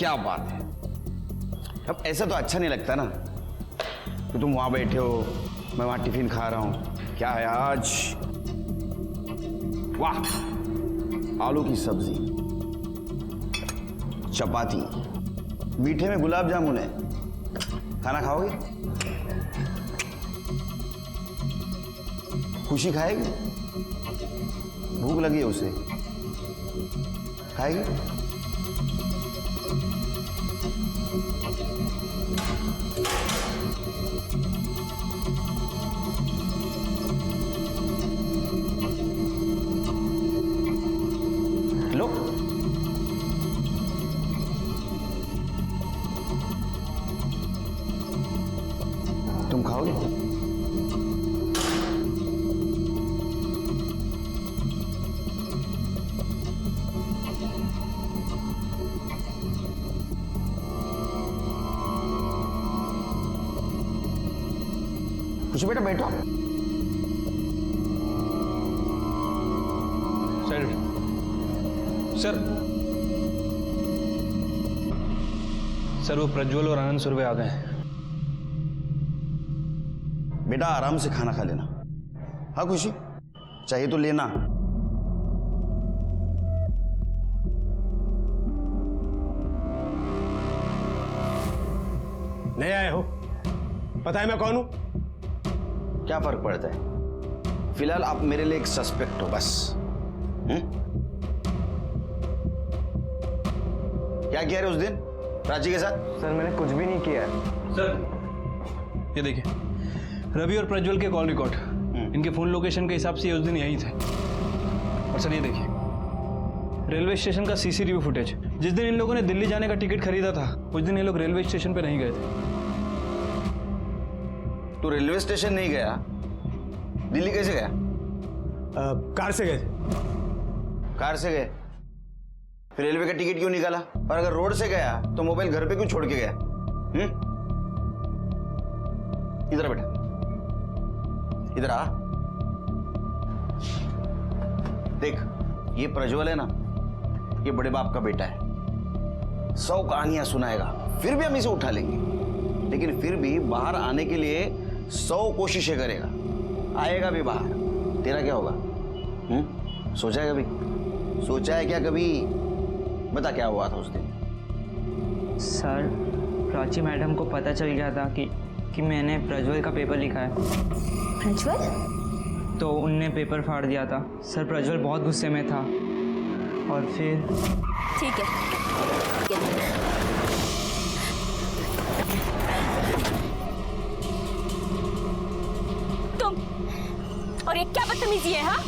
क्या बात है। अब ऐसा तो अच्छा नहीं लगता ना कि तुम वहां बैठे हो, मैं वहां टिफिन खा रहा हूं। क्या है आज? वाह, आलू की सब्जी, चपाती, मीठे में गुलाब जामुन है। खाना खाओगे? खुशी खाएगी? भूख लगी है उसे, खाएगी? लो, तुम खाओगे? खुशी बेटा बैठो। सर सर सर वो प्रज्वल और आनंद सुरभि आ गए हैं। बेटा आराम से खाना खा लेना। हाँ खुशी, चाहिए तो लेना। नहीं आए हो? पता है मैं कौन हूं? क्या फर्क पड़ता है? फिलहाल आप मेरे लिए एक सस्पेक्ट हो बस। क्या किया रे उस दिन प्राची के साथ? सर मैंने कुछ भी नहीं किया है। सर ये देखिए, रवि और प्रज्वल के कॉल रिकॉर्ड, इनके फोन लोकेशन के हिसाब से ये उस दिन यही थे। और सर ये देखिए, रेलवे स्टेशन का सीसीटीवी फुटेज, जिस दिन इन लोगों ने दिल्ली जाने का टिकट खरीदा था उस दिन ये लोग रेलवे स्टेशन पे नहीं गए थे। तू रेलवे स्टेशन नहीं गया, दिल्ली कैसे गया? कार से गए। कार से गए? फिर रेलवे का टिकट क्यों निकाला? और अगर रोड से गया तो मोबाइल घर पे क्यों छोड़ के गया? इधर बेटा, इधर आ। देख, ये प्रज्वल है ना, ये बड़े बाप का बेटा है। 100 कहानियां सुनाएगा, फिर भी हम इसे उठा लेंगे। लेकिन फिर भी बाहर आने के लिए 100 कोशिशें करेगा, आएगा भी बाहर। तेरा क्या होगा? सोचा है कभी? सोचा है क्या कभी? बता क्या हुआ था उस दिन? सर प्राची मैडम को पता चल गया था कि मैंने प्रज्वल का पेपर लिखा है। प्रज्वल? तो उनने पेपर फाड़ दिया था। सर प्रज्वल बहुत गुस्से में था और फिर ठीक है, तुम और ये क्या बदतमीजी है? हाँ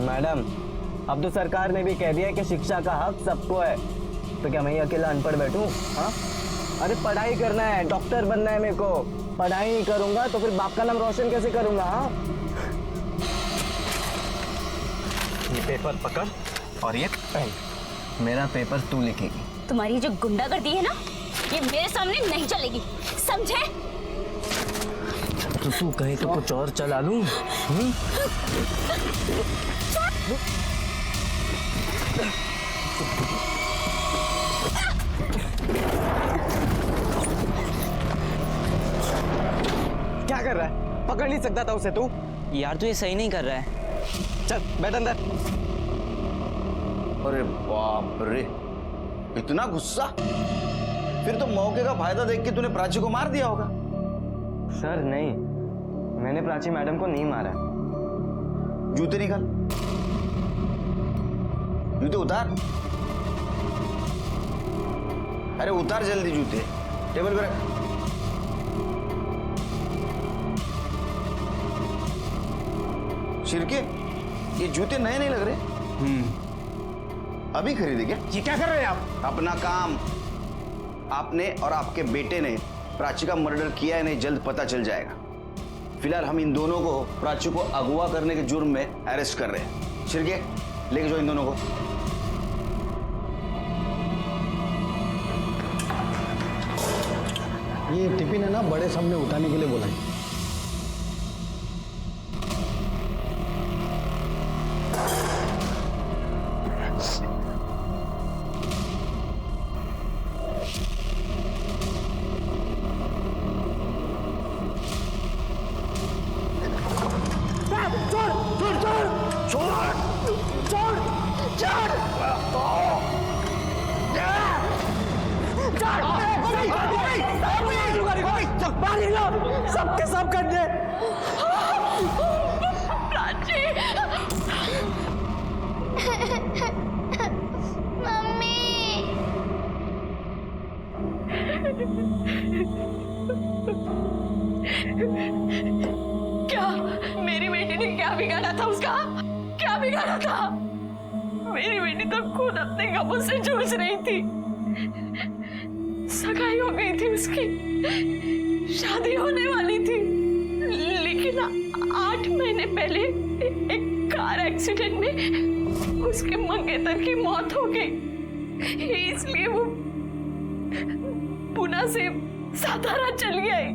मैडम, अब तो सरकार ने भी कह दिया है कि शिक्षा का हक सबको है, तो क्या मैं ही अकेला अनपढ़ बैठूं? हाँ, अरे पढ़ाई करना है, डॉक्टर बनना है मेरे को। पढ़ाई नहीं करूंगा तो फिर बाप का नाम रोशन कैसे करूंगा? हाँ, ये पेपर पकड़ और ये पेन, मेरा पेपर तू लिखेगी। तुम्हारी जो गुंडागर्दी है ना, ये मेरे सामने नहीं चलेगी, समझे? तो तू कहे तो कुछ और चला लूं? क्या कर रहा है? पकड़ नहीं सकता था उसे तू? यार तू ये सही नहीं कर रहा है। चल बैठ अंदर। अरे बाप रे, इतना गुस्सा? फिर तो मौके का फायदा देख के तूने प्राची को मार दिया होगा। सर नहीं, मैंने प्राची मैडम को नहीं मारा। जूते निकाल, जूते उतार। अरे उतार जल्दी जूते, टेबल पे रख। शिरके, ये जूते नए नहीं लग रहे। अभी खरीदे क्या? ये क्या कर रहे हैं आप? अपना काम। आपने और आपके बेटे ने प्राची का मर्डर किया है, नहीं जल्द पता चल जाएगा। फिलहाल हम इन दोनों को प्राची को अगवा करने के जुर्म में अरेस्ट कर रहे हैं। शिरके, लेके जाओ इन दोनों को। ये टिफिन है ना, बड़े सामने उठाने के लिए बोला है। मारी लो सबके सब गंदे। क्या मेरी बेटी ने क्या बिगाड़ा था उसका? क्या बिगाड़ा था? मेरी बेटी तो खुद अपने गमों से जूझ रही थी। सगाई हो गई थी उसकी, शादी होने वाली थी, लेकिन 8 महीने पहले एक कार एक्सीडेंट में उसके मंगेतर की मौत हो गई। इसलिए वो पुणे से सातारा चली आई।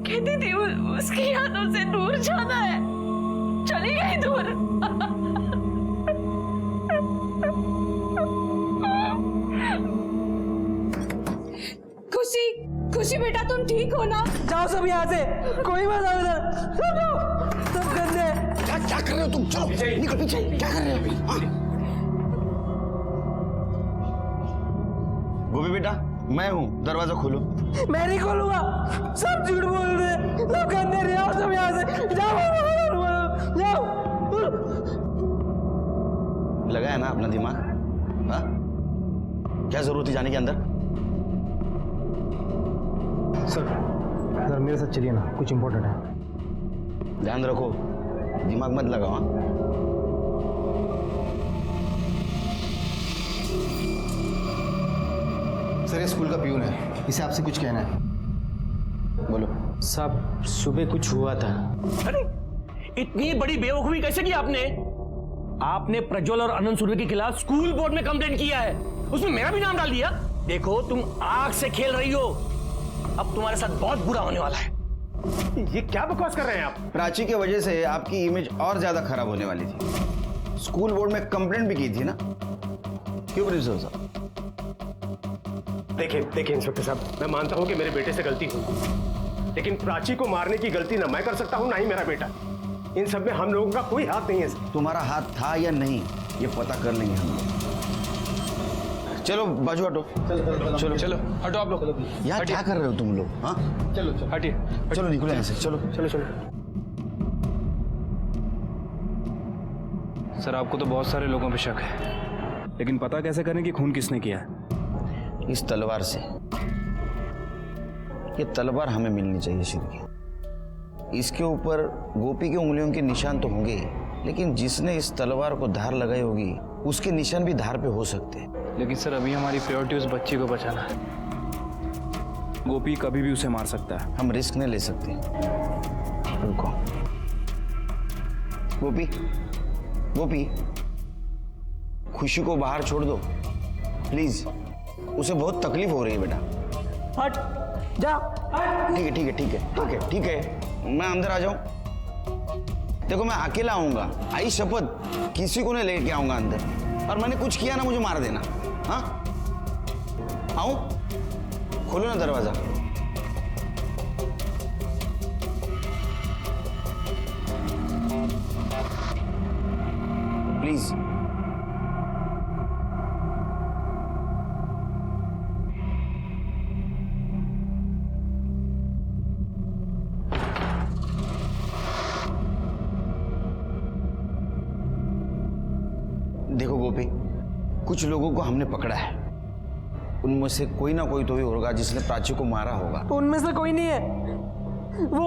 कहती थी उसकी यादों से दूर जाना है, चली गई दूर। खुशी, खुशी बेटा तुम ठीक हो ना? जाओ सब यहाँ से, कोई मत आओ इधर, सब जाओ, सब गंदे। क्या कर रहे हो तुम? चलो निकल पीछे, क्या कर रहे हो अभी? हाँ? गोपी बेटा, मैं हूँ, दरवाजा खोलो। मैं नहीं खोलूंगा, सब झूठ बोल रहे हैं, सब गंदे रहे, आओ सब यहाँ से, जाओ, जाओ। लगा है ना अपना दिमाग? हाँ? क्या जरूरत है जाने के अंदर? सर मेरे साथ चलिए ना, कुछ इंपॉर्टेंट है। ध्यान रखो, दिमाग मत लगाओ। हाँ? सर ये स्कूल का प्यून है, इसे आपसे कुछ कहना है। बोलो। साहब सुबह कुछ हुआ था। अरे इतनी बड़ी बेवकूफी कैसे की आपने? आपने प्रज्वल और अनंत सूर्य के खिलाफ स्कूल बोर्ड में कंप्लेंट किया है, उसमें मेरा भी नाम डाल दिया। देखो तुम आग से खेल रही हो, अब तुम्हारे साथ बहुत बुरा होने वाला है। ये क्या बकवास कर रहे हैं आप? प्राची की वजह से आपकी इमेज और ज्यादा खराब होने वाली थी। स्कूल बोर्ड में कंप्लेंट भी की थी ना? क्यों प्रिंसिपल साहब? देखिए इंस्पेक्टर साहब, मैं मानता हूं कि मेरे बेटे से गलती हुई, लेकिन प्राची को मारने की गलती ना मैं कर सकता हूं ना ही मेरा बेटा। इन सब में हम लोगों का कोई हाथ नहीं है सर। तुम्हारा हाथ था या नहीं, ये पता कर लेंगे हम लोग। चलो बाजू हटो। चलो चलो हटो आप लोग, यार क्या कर रहे हो तुम लोग? हाँ हटिए। चलो निकलो यहाँ से, चलो। सर आपको तो बहुत सारे लोगों पे शक है, लेकिन पता कैसे करें कि खून किसने किया है? इस तलवार से। ये तलवार हमें मिलनी चाहिए श्री। इसके ऊपर गोपी की उंगलियों के निशान तो होंगे, लेकिन जिसने इस तलवार को धार लगाई होगी उसके निशान भी धार पे हो सकते हैं। लेकिन सर अभी हमारी प्रायोरिटी उस बच्ची को बचाना है। गोपी कभी भी उसे मार सकता है। हम रिस्क नहीं ले सकते। रुको। गोपी, गोपी, खुशी को बाहर छोड़ दो प्लीज, उसे बहुत तकलीफ हो रही है बेटा। हट जा। ठीक है ठीक है ठीक है ठीक है ठीक है, मैं अंदर आ जाऊं? देखो मैं अकेला आऊंगा, आई शपथ, किसी को नहीं लेके आऊंगा अंदर। और मैंने कुछ किया ना मुझे मार देना। हाँ आऊं? खोलो ना दरवाजा। प्लीज। देखो गोपी, कुछ लोगों को हमने पकड़ा है, उनमें से कोई ना कोई तो भी होगा जिसने प्राची को मारा होगा। उनमें से कोई नहीं है, वो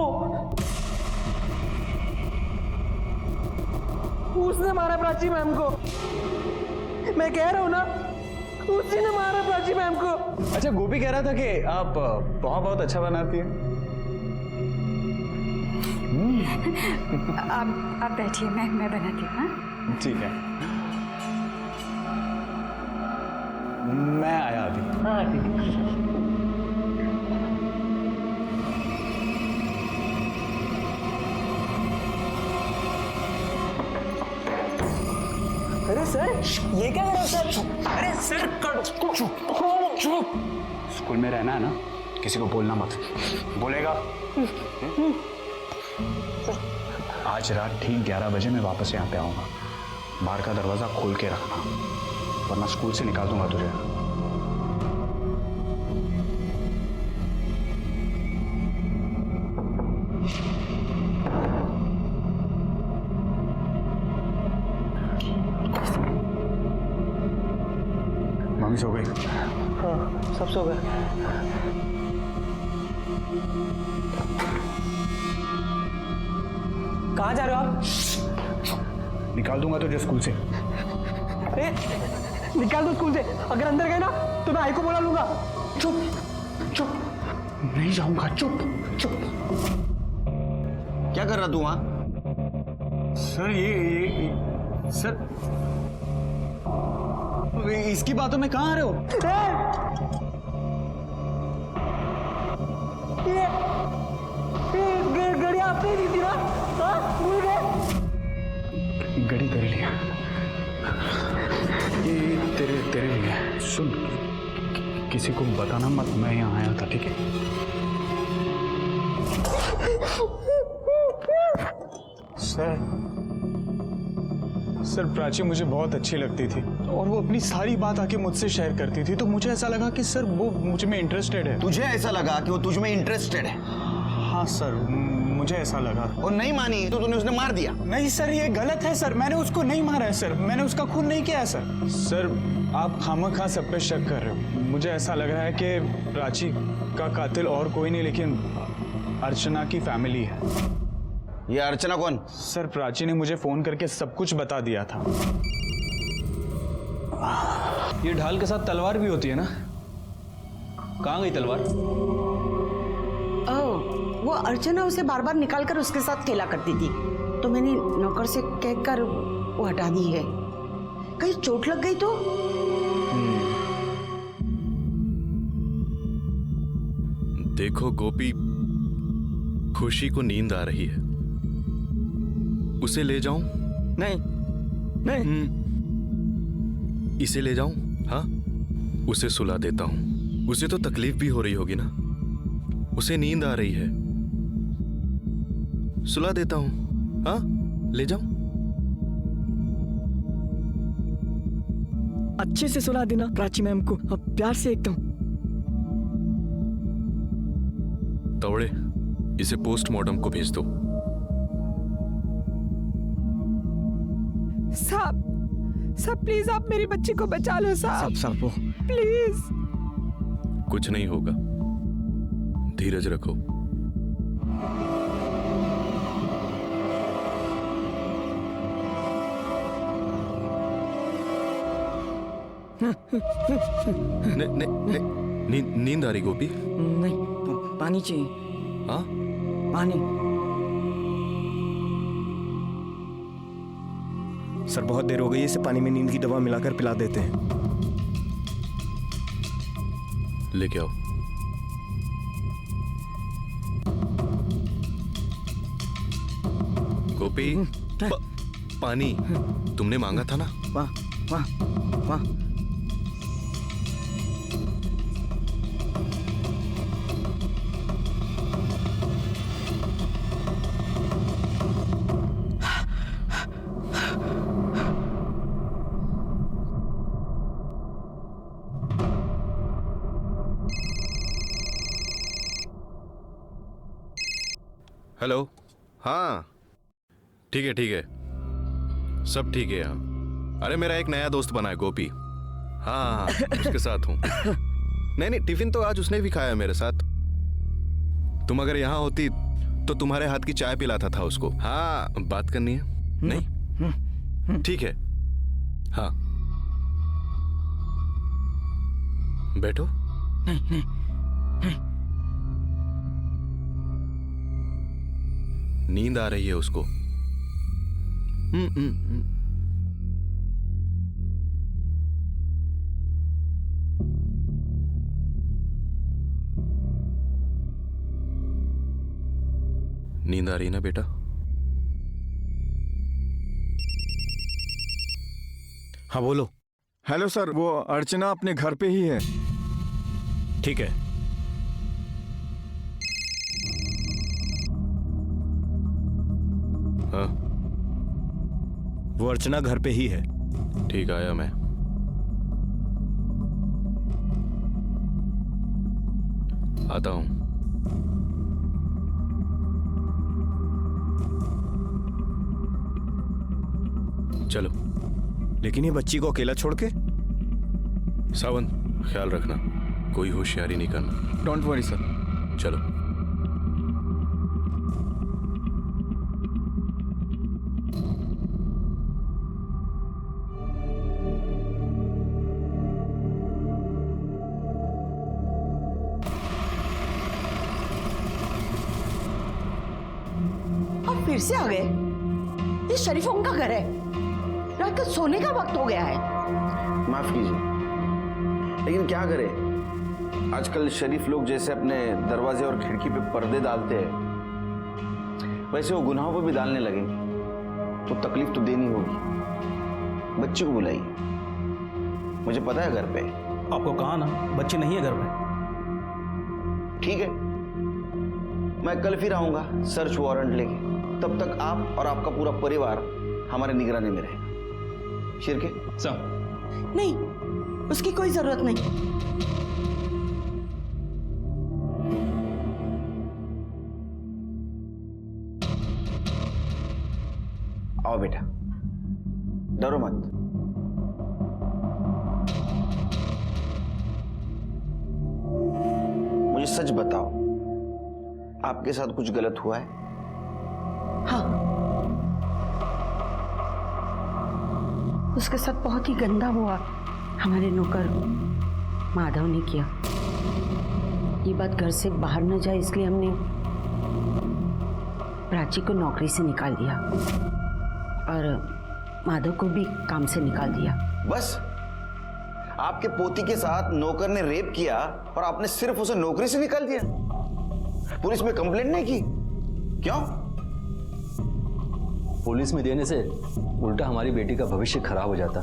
उसने मारा प्राची मैम को। मैं कह रहा हूं ना, उसी ने मारा प्राची मैम को। अच्छा गोपी कह रहा था कि आप पोहा बहुत अच्छा बनाती हैं। आप बैठिए, मैं बनाती हूँ। हाँ? ठीक है, मैं आया अभी। हाँ ठीक है। अरे सर, ये क्या कर रहे हो सर? अरे सर चुप। स्कूल में रहना है ना, किसी को बोलना मत। बोलेगा? आज रात ठीक 11 बजे मैं वापस यहाँ पे आऊँगा। बाहर का दरवाज़ा खोल के रखना, वरना स्कूल से निकाल दूंगा तुझे। हाँ सब सो गए। कहाँ जा रहे हो आप? निकाल दूंगा तुझे स्कूल से। ए, निकाल दो स्कूल से। अगर अंदर गए ना तो मैं आई को बुला लूंगा। चुप चुप, नहीं जाऊंगा, चुप चुप। क्या कर रहा तू वहां? सर ये सर इसकी बातों में कहाँ आ रहे हो? ये गड़ी आपने दी थी ना? हाँ, भूल गए? गड़ी कर लिया। ये तेरे लिए है। सुन, किसी को बताना मत, मैं यहाँ आया था, ठीक है? सर प्राची मुझे बहुत अच्छी लगती थी और वो अपनी सारी बात आके मुझसे शेयर करती थी, तो मुझे ऐसा लगा कि सर वो मुझ में इंटरेस्टेड है। तुझे ऐसा लगा कि वो तुझ में इंटरेस्टेड है? हाँ सर, मुझे ऐसा लगा। और नहीं मानी तो तूने उसने मार दिया? नहीं सर, ये गलत है सर, मैंने उसको नहीं मारा है सर, मैंने उसका खून नहीं किया है सर। सर आप खामखा सब पे शक कर रहे हो। मुझे ऐसा लग रहा है कि प्राची का कातिल और कोई नहीं लेकिन अर्चना की फैमिली है। ये अर्चना कौन? सर प्राची ने मुझे फोन करके सब कुछ बता दिया था। ये ढाल के साथ तलवार भी होती है ना? कहाँ गई तलवार? वो अर्चना उसे बार बार निकाल कर उसके साथ खेला करती थी, तो मैंने नौकर से कहकर वो हटा दी है। कहीं चोट लग गई तो? देखो गोपी, खुशी को नींद आ रही है, उसे ले जाऊं? नहीं नहीं। इसे ले जाऊं? हाँ, उसे सुला देता हूं। उसे तो तकलीफ भी हो रही होगी ना, उसे नींद आ रही है, सुला देता हूं। हाँ, ले जाऊं? अच्छे से सुला देना प्राची मैम को, अब प्यार से एकदम। तवड़े, इसे पोस्टमार्टम को भेज दो। साहब प्लीज आप मेरी बच्ची को बचा लो साहब। सब वो प्लीज। कुछ नहीं होगा, धीरज रखो। नींद आ रही गोपी? नहीं, पानी चाहिए। हाँ, पानी। सर बहुत देर हो गई है, इसे पानी में नींद की दवा मिलाकर पिला देते हैं। लेके आओ। गोपी, पानी तुमने मांगा था ना? वाह वाह वाह। हेलो। हाँ ठीक है, सब ठीक है यहाँ। अरे मेरा एक नया दोस्त बना है गोपी। हाँ, उसके साथ हूँ। नहीं, टिफिन तो आज उसने भी खाया मेरे साथ। तुम अगर यहाँ होती तो तुम्हारे हाथ की चाय पिलाता था उसको। हाँ, बात करनी है? नहीं, ठीक है। हाँ, बैठो। नहीं। नींद आ रही है उसको। नींद आ रही ना बेटा? हाँ बोलो। हेलो सर, वो अर्चना अपने घर पे ही है। ठीक है। हाँ, वो अर्चना घर पे ही है। ठीक, आया मैं। आता हूं। चलो। लेकिन ये बच्ची को अकेला छोड़ के? सावन, ख्याल रखना, कोई होशियारी नहीं करना। Don't worry sir. चलो। अब फिर से आ गए? ये शरीफों का घर है, रात का सोने का वक्त हो गया है। माफ कीजिए, लेकिन क्या करें, आजकल शरीफ लोग जैसे अपने दरवाजे और खिड़की पे पर्दे डालते हैं, वैसे वो गुनाहों पे भी डालने लगे, तो तकलीफ तो देनी होगी। बच्ची को बुलाइए, मुझे पता है घर पे। आपको कहा ना बच्ची नहीं है घर में। ठीक है, मैं कल फिर आऊंगा सर्च वारंट लेके। तब तक आप और आपका पूरा परिवार हमारे निगरानी में रहेगा। शिरके सर नहीं, उसकी कोई जरूरत नहीं। आओ बेटा, डरो मत। मुझे सच बताओ, आपके साथ कुछ गलत हुआ है? हाँ, उसके साथ बहुत ही गंदा हुआ हमारे नौकर माधव ने किया। ये बात घर से बाहर न जाए इसलिए हमने प्राची को नौकरी से निकाल दिया और माधव को भी काम से निकाल दिया। बस आपके पोती के साथ नौकर ने रेप किया और आपने सिर्फ उसे नौकरी से निकाल दिया? पुलिस में कंप्लेंट नहीं की? क्यों? पुलिस में देने से उल्टा हमारी बेटी का भविष्य खराब हो जाता,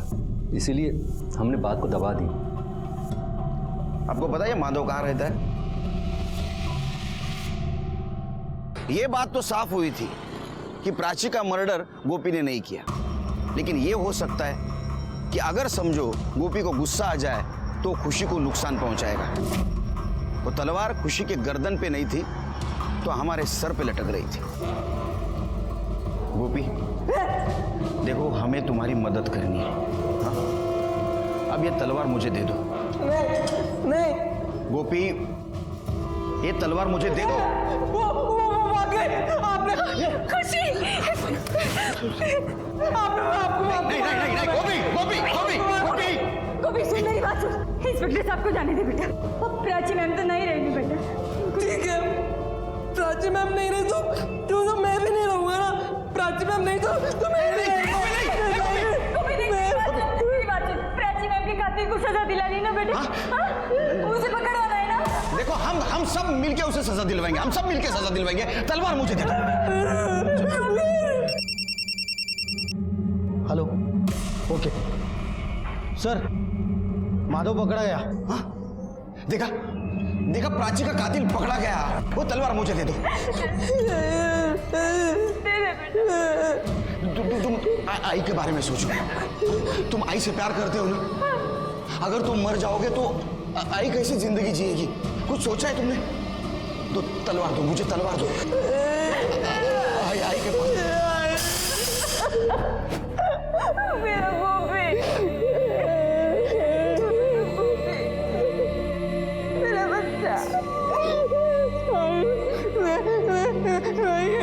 इसीलिए हमने बात को दबा दी। आपको पता है माधव कहाँ रहता है? यह बात तो साफ हुई थी कि प्राची का मर्डर गोपी ने नहीं किया, लेकिन यह हो सकता है कि अगर समझो गोपी को गुस्सा आ जाए तो खुशी को नुकसान पहुंचाएगा। वो तलवार खुशी के गर्दन पे नहीं थी तो हमारे सर पे लटक रही थी। गोपी देखो, हमें तुम्हारी मदद करनी है। हाँ? अब ये तलवार मुझे दे दो। नहीं गोपी, ये तलवार मुझे दे दो। खुशी, नहीं नहीं नहीं नहीं, गोपी गोपी गोपी गोपी गोपी सुन मेरी बात सुन। इंस्पेक्टर साहब को जाने दे बेटा। अब प्राची मैम तो नहीं रहेगी बेटा। ठीक है, प्राची मैम नहीं रही तो मैं भी नहीं रहूंगा ना। प्राची मैम नहीं तो मैं भी नहीं। मेरी बात सुन, प्राची मैम के कातिल को सजा दिलानी ना बेटा। उसे पकड़वाना है ना। देखो, हम सब मिलके उसे सजा दिलवाएंगे, हम सब मिलके सजा दिलवाएंगे। तलवार मुझे दे दो। हेलो, ओके सर, माधव पकड़ा गया। हाँ? देखा देखा, प्राची का कातिल पकड़ा गया। वो तलवार मुझे दे दो। तुम आई के बारे में सोचो। तुम आई से प्यार करते हो ना? अगर तुम मर जाओगे तो आई कैसे जिंदगी जिएगी? कुछ सोचा है तुमने? तो तलवार दो मुझे, तलवार दो। आई के पास। मेरा गोपी, मेरा बच्चा।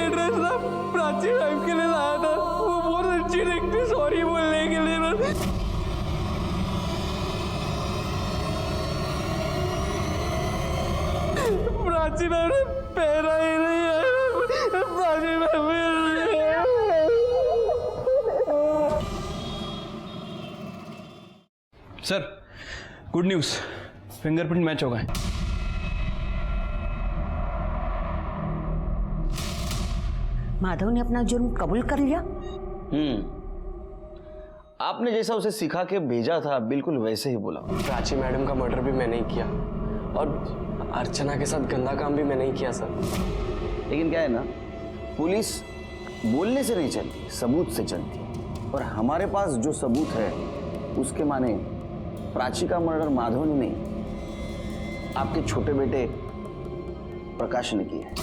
एड्रेस ना प्राची मैम के लिए लाया था। वो बहुत अच्छी दिखती, सॉरी बोलने के लिए बस। प्राची मैम ने पहना ही नहीं है। Prachi ma'am sir, good news, fingerprint match हो गए। माधव ने अपना जुर्म कबूल कर लिया। आपने जैसा उसे सिखा के भेजा था बिल्कुल वैसे ही बोला। प्राची मैडम का मर्डर भी मैंने ही किया और अर्चना के साथ गंदा काम भी मैंने ही किया सर। लेकिन क्या है ना, पुलिस बोलने से नहीं चलती, सबूत से चलती है। और हमारे पास जो सबूत है उसके माने प्राची का मर्डर माधव ने नहीं, आपके छोटे बेटे प्रकाश ने किया है,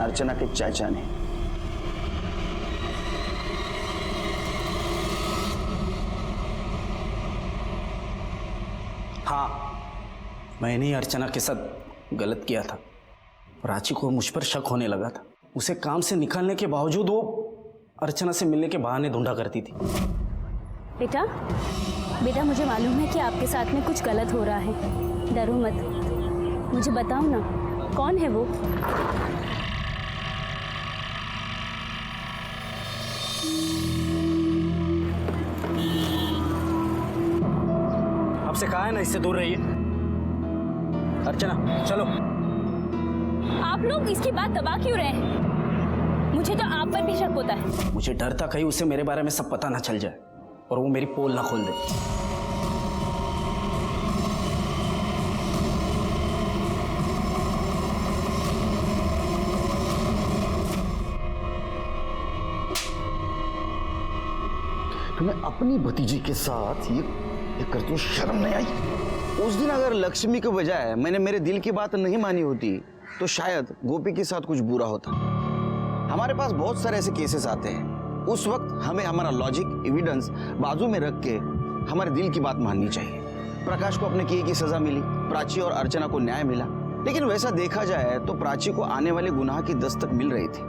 अर्चना के चाचा ने। मैंने ही अर्चना के साथ गलत किया था। प्राची को मुझ पर शक होने लगा था। उसे काम से निकालने के बावजूद वो अर्चना से मिलने के बहाने ढूंढा करती थी। बेटा बेटा मुझे मालूम है कि आपके साथ में कुछ गलत हो रहा है। डरो मत, मुझे बताओ ना कौन है वो। आपसे कहा है ना इससे दूर रहिए। अर्चना चलो। आप लोग इसकी बात दबा क्यों रहे हैं? मुझे तो आप पर भी शक होता है। मुझे डर था कहीं उसे मेरे बारे में सब पता ना चल जाए और वो मेरी पोल ना खोल दे। तुम्हें अपनी भतीजी के साथ ये करती हूँ, शर्म नहीं आई? उस दिन अगर लक्ष्मी के बजाय मैंने मेरे दिल की बात नहीं मानी होती तो शायद गोपी के साथ कुछ बुरा होता। हमारे पास बहुत सारे ऐसे केसेस आते हैं। उस वक्त हमें हमारा लॉजिक, एविडेंस बाजू में रख के हमारे दिल की बात माननी चाहिए। प्रकाश को अपने किए की सजा मिली, प्राची और अर्चना को न्याय मिला, लेकिन वैसा देखा जाए तो प्राची को आने वाले गुनाह की दस्तक मिल रही थी।